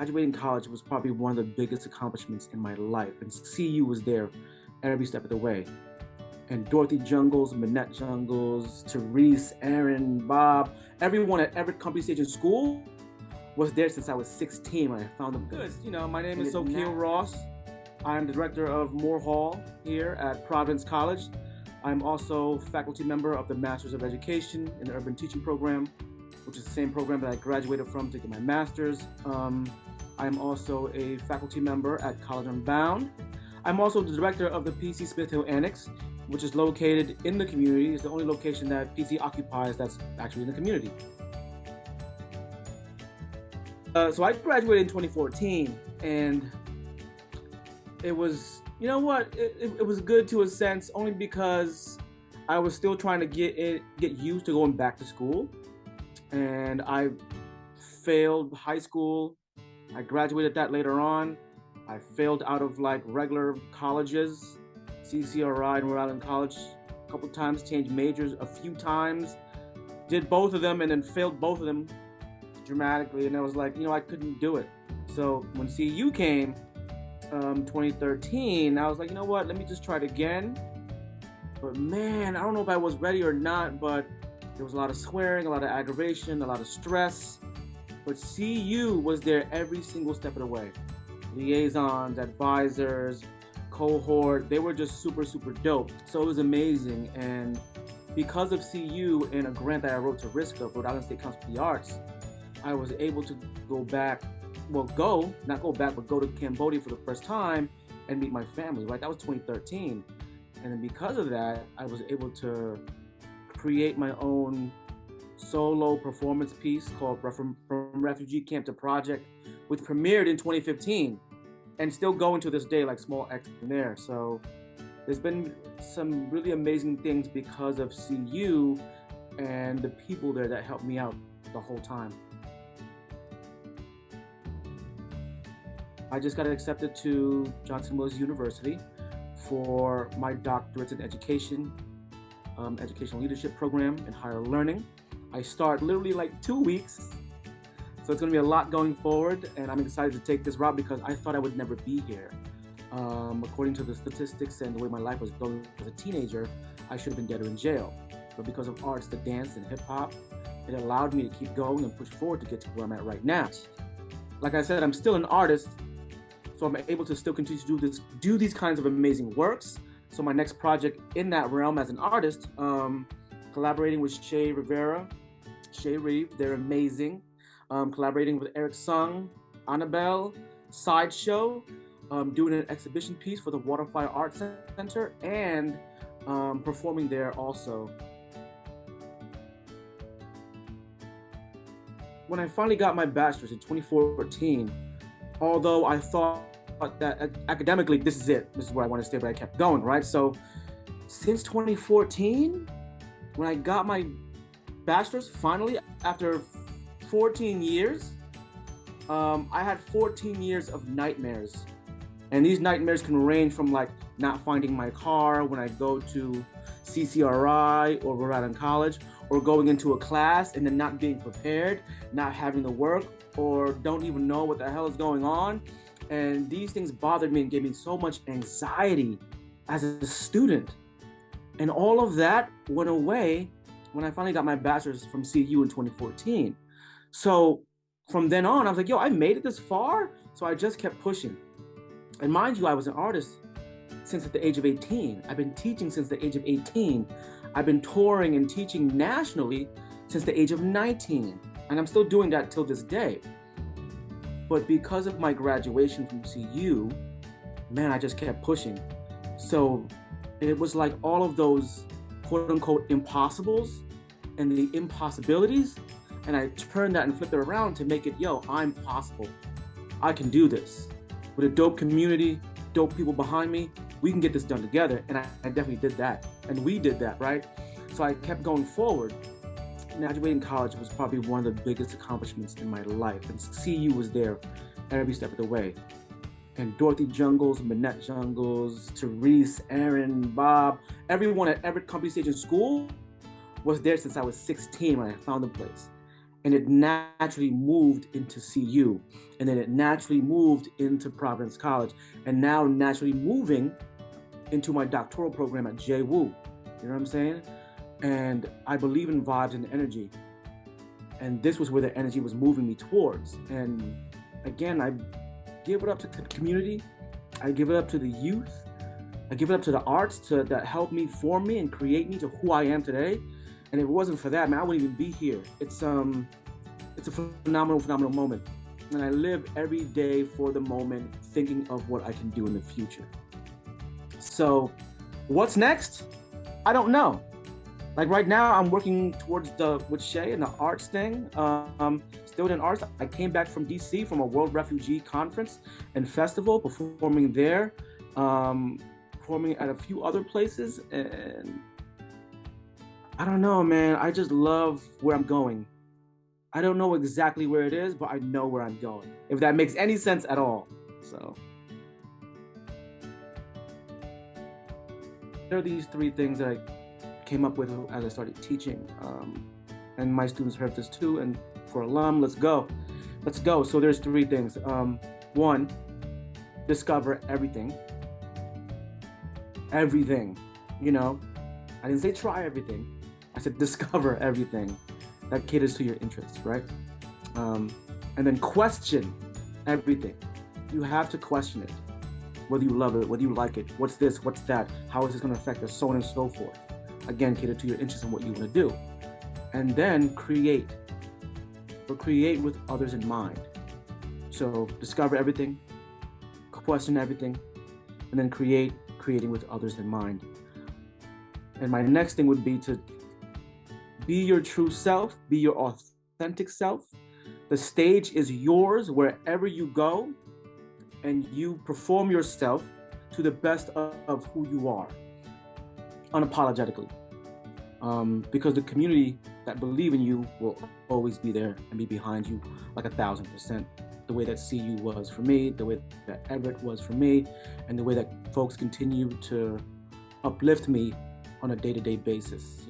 Graduating college was probably one of the biggest accomplishments in my life, and CU was there every step of the way. And Dorothy Jungles, Manette Jungles, Therese, Aaron, Bob, everyone at every company stage in school was there since I was 16 when I found them. Good. My name is Sokeo Ros. I'm the director of Moore Hall here at Providence College. I'm also faculty member of the Masters of Education in the Urban Teaching Program, which is the same program that I graduated from to get my master's. I'm also a faculty member at College Unbound. I'm also the director of the PC Smith Hill Annex, which is located in the community. It's the only location that PC occupies that's actually in the community. So I graduated in 2014, and it was, it was good to a sense, only because I was still trying to get used to going back to school. And I failed high school. I graduated that later on. I failed out of regular colleges, CCRI and Rhode Island College a couple times, changed majors a few times, did both of them and then failed both of them dramatically. And I was like, I couldn't do it. So when CU came, 2013, I was like, what, let me just try it again. But man, I don't know if I was ready or not, but there was a lot of swearing, a lot of aggravation, a lot of stress. But CU was there every single step of the way. Liaisons, advisors, cohort, they were just super, super dope. So it was amazing. And because of CU and a grant that I wrote to RISCA, Rhode Island State Council for the Arts, I was able to go to Cambodia for the first time and meet my family, right? That was 2013. And then because of that, I was able to create my own solo performance piece called From Refugee Camp to Project, which premiered in 2015 and still going to this day, like small X in there. So there's been some really amazing things because of CU and the people there that helped me out the whole time. I just got accepted to Johnson Wales University for my doctorate in education, educational leadership program and higher learning. I start literally 2 weeks. So it's gonna be a lot going forward, and I'm excited to take this route because I thought I would never be here. According to the statistics and the way my life was going as a teenager, I should have been dead or in jail. But because of arts, the dance and hip hop, it allowed me to keep going and push forward to get to where I'm at right now. Like I said, I'm still an artist, so I'm able to still continue to do these kinds of amazing works. So my next project in that realm as an artist, collaborating with Shay Reeve, they're amazing. Collaborating with Eric Sung, Annabelle, Sideshow, doing an exhibition piece for the Waterfire Arts Center, and performing there also. When I finally got my bachelor's in 2014, although I thought that academically, this is where I want to stay, but I kept going, right? So since 2014, when I got my bachelor's, finally, after 14 years, I had 14 years of nightmares. And these nightmares can range from not finding my car when I go to CCRI or Rhode Island College, or going into a class and then not being prepared, not having the work, or don't even know what the hell is going on. And these things bothered me and gave me so much anxiety as a student. And all of that went away when I finally got my bachelor's from CU in 2014. So from then on, I was like, I made it this far. So I just kept pushing. And mind you, I was an artist since at the age of 18. I've been teaching since the age of 18. I've been touring and teaching nationally since the age of 19. And I'm still doing that till this day. But because of my graduation from CU, man, I just kept pushing. So it was like all of those quote unquote impossibles and the impossibilities. And I turned that and flipped it around to make it, I'm possible. I can do this. With a dope community, dope people behind me, we can get this done together. And I definitely did that. And we did that, right? So I kept going forward. Graduating college was probably one of the biggest accomplishments in my life. And CU was there every step of the way. And Dorothy Jungles, Manette Jungles, Therese, Aaron, Bob, everyone at every company stage in school was there since I was 16 when I found the place. and it naturally moved into CU, and then it naturally moved into Providence College, and now naturally moving into my doctoral program at JWU. You know what I'm saying? And I believe in vibes and energy. And this was where the energy was moving me towards. And again, I give it up to the community. I give it up to the youth. I give it up to the arts that helped me form me and create me to who I am today. And if it wasn't for that, man, I wouldn't even be here. It's a phenomenal moment. And I live every day for the moment, thinking of what I can do in the future. So what's next? I don't know. Like right now, I'm working towards with Shay and the arts thing. Still in arts. I came back from DC from a World Refugee Conference and Festival, performing there, performing at a few other places. And I don't know, man. I just love where I'm going. I don't know exactly where it is, but I know where I'm going, if that makes any sense at all. So there are these three things that I came up with as I started teaching, and my students heard this too. And for alum, let's go. So there's three things. One, discover everything. You know, I didn't say try everything. I said discover everything that caters to your interests, right? And then question everything. You have to question it, whether you love it, whether you like it, what's this, what's that, how is this going to affect us, so on and so forth. Again, cater to your interests and what you want to do. And then create, but create with others in mind. So discover everything, question everything, and then creating with others in mind. And my next thing would be to be your true self, be your authentic self. The stage is yours wherever you go, and you perform yourself to the best of who you are, unapologetically. Because the community that believe in you will always be there and be behind you like 1,000%. The way that CU was for me, the way that Everett was for me, and the way that folks continue to uplift me on a day-to-day basis.